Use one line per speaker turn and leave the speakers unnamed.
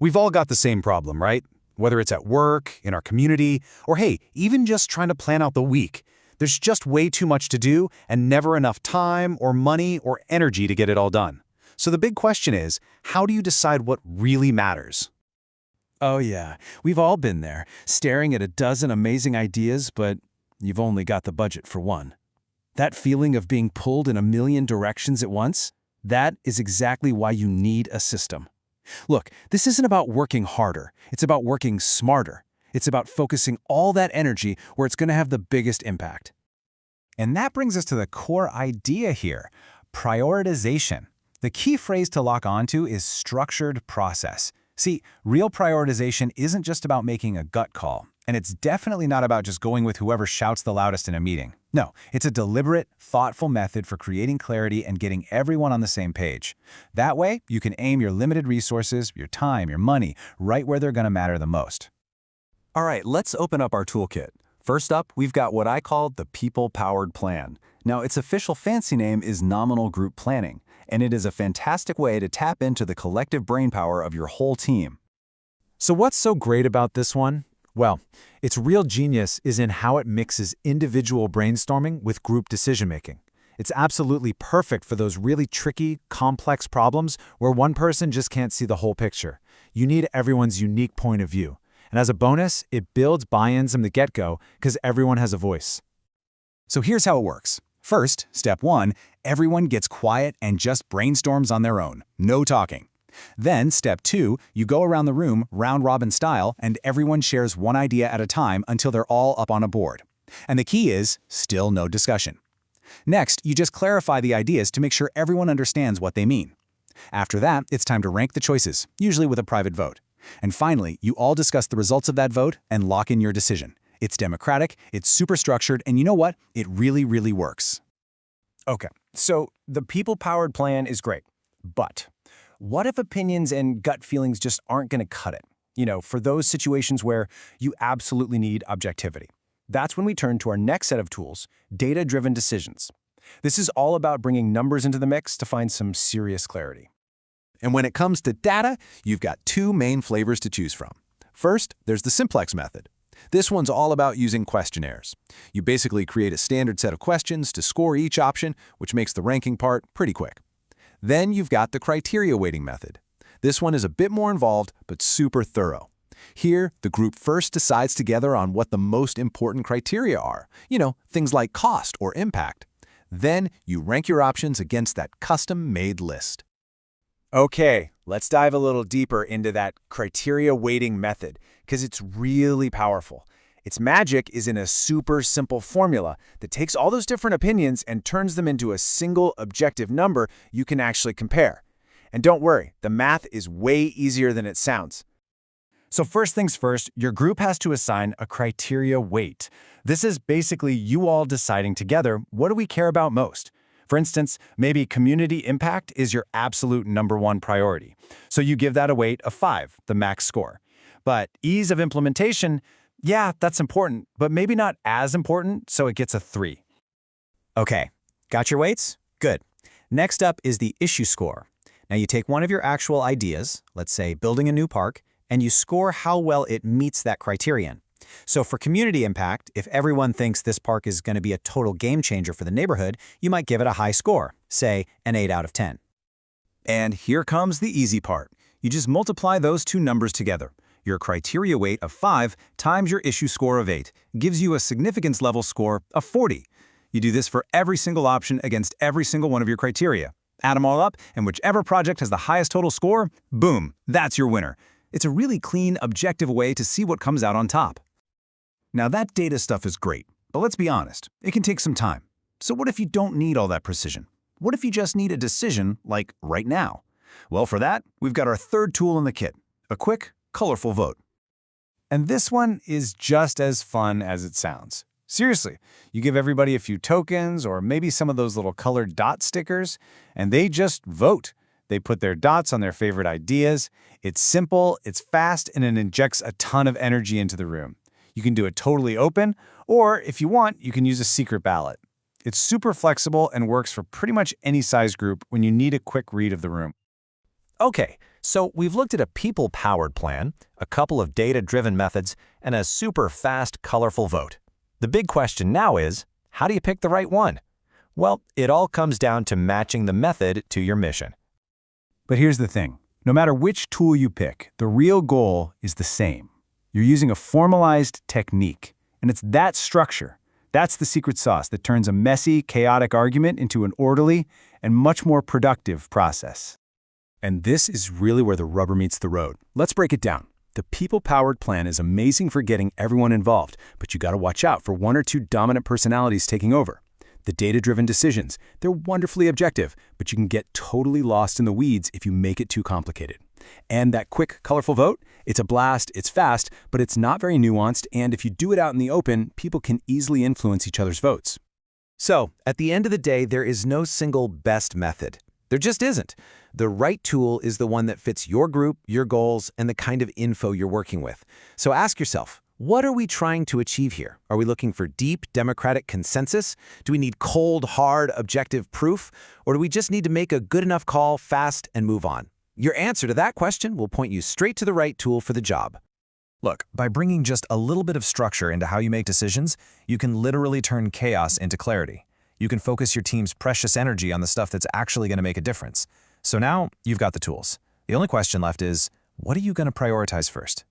We've all got the same problem, right? Whether it's at work, in our community, or hey, even just trying to plan out the week. There's just way too much to do and never enough time or money or energy to get it all done. So the big question is, how do you decide what really matters?
Oh yeah, we've all been there, staring at a dozen amazing ideas, but you've only got the budget for one. That feeling of being pulled in a million directions at once? That is exactly why you need a system. Look, this isn't about working harder. It's about working smarter. It's about focusing all that energy where it's going to have the biggest impact.
And that brings us to the core idea here, prioritization. The key phrase to lock onto is structured process. See, real prioritization isn't just about making a gut call, and it's definitely not about just going with whoever shouts the loudest in a meeting. No, it's a deliberate, thoughtful method for creating clarity and getting everyone on the same page. That way, you can aim your limited resources, your time, your money, right where they're going to matter the most.
All right, let's open up our toolkit. First up, we've got what I call the People-Powered Plan. Now, its official fancy name is Nominal Group Planning, and it is a fantastic way to tap into the collective brainpower of your whole team.
So what's so great about this one? Well, its real genius is in how it mixes individual brainstorming with group decision-making. It's absolutely perfect for those really tricky, complex problems where one person just can't see the whole picture. You need everyone's unique point of view. And as a bonus, it builds buy-ins from the get-go because everyone has a voice.
So here's how it works. First, step 1, everyone gets quiet and just brainstorms on their own. No talking. Then, step 2, you go around the room, round-robin style, and everyone shares one idea at a time until they're all up on a board. And the key is, still no discussion. Next, you just clarify the ideas to make sure everyone understands what they mean. After that, it's time to rank the choices, usually with a private vote. And finally, you all discuss the results of that vote and lock in your decision. It's democratic, it's super structured, and you know what? It really, really works.
Okay, so the people-powered plan is great, but what if opinions and gut feelings just aren't going to cut it? For those situations where you absolutely need objectivity. That's when we turn to our next set of tools, data-driven decisions. This is all about bringing numbers into the mix to find some serious clarity.
And when it comes to data, you've got two main flavors to choose from. First, there's the simplex method. This one's all about using questionnaires. You basically create a standard set of questions to score each option, which makes the ranking part pretty quick. Then you've got the criteria weighting method. This one is a bit more involved, but super thorough. Here, the group first decides together on what the most important criteria are, things like cost or impact. Then you rank your options against that custom-made list.
Okay, let's dive a little deeper into that criteria weighting method, because it's really powerful. Its magic is in a super simple formula that takes all those different opinions and turns them into a single objective number you can actually compare. And don't worry, the math is way easier than it sounds. So first things first, your group has to assign a criteria weight. This is basically you all deciding together, what do we care about most? For instance, maybe community impact is your absolute #1 priority. So you give that a weight of 5, the max score. But ease of implementation, yeah, that's important, but maybe not as important, so it gets a 3. Okay, got your weights? Good. Next up is the issue score. Now you take one of your actual ideas, let's say building a new park, and you score how well it meets that criterion. So for community impact, if everyone thinks this park is going to be a total game changer for the neighborhood, you might give it a high score, say an 8 out of 10. And here comes the easy part. You just multiply those two numbers together. Your criteria weight of 5 times your issue score of 8 gives you a significance level score of 40. You do this for every single option against every single one of your criteria. Add them all up, and whichever project has the highest total score, boom, that's your winner. It's a really clean, objective way to see what comes out on top. Now that data stuff is great, but let's be honest, it can take some time. So what if you don't need all that precision? What if you just need a decision, like right now? Well, for that, we've got our third tool in the kit, a quick, colorful vote. And this one is just as fun as it sounds. Seriously, you give everybody a few tokens or maybe some of those little colored dot stickers, and they just vote. They put their dots on their favorite ideas. It's simple, it's fast, and it injects a ton of energy into the room. You can do it totally open, or if you want, you can use a secret ballot. It's super flexible and works for pretty much any size group when you need a quick read of the room. Okay,
So we've looked at a people-powered plan, a couple of data-driven methods, and a super fast, colorful vote. The big question now is, how do you pick the right one? Well, it all comes down to matching the method to your mission.
But here's the thing. No matter which tool you pick, the real goal is the same. You're using a formalized technique, and it's that structure. That's the secret sauce that turns a messy, chaotic argument into an orderly and much more productive process. And this is really where the rubber meets the road. Let's break it down. The people-powered plan is amazing for getting everyone involved, but you gotta watch out for one or two dominant personalities taking over. The data-driven decisions, they're wonderfully objective, but you can get totally lost in the weeds if you make it too complicated. And that quick, colorful vote, it's a blast, it's fast, but it's not very nuanced, and if you do it out in the open, people can easily influence each other's votes.
So, at the end of the day, there is no single best method. There just isn't. The right tool is the one that fits your group, your goals, and the kind of info you're working with. So ask yourself, what are we trying to achieve here? Are we looking for deep, democratic consensus? Do we need cold, hard, objective proof? Or do we just need to make a good enough call fast and move on? Your answer to that question will point you straight to the right tool for the job.
Look, by bringing just a little bit of structure into how you make decisions, you can literally turn chaos into clarity. You can focus your team's precious energy on the stuff that's actually going to make a difference. So now you've got the tools. The only question left is, what are you going to prioritize first?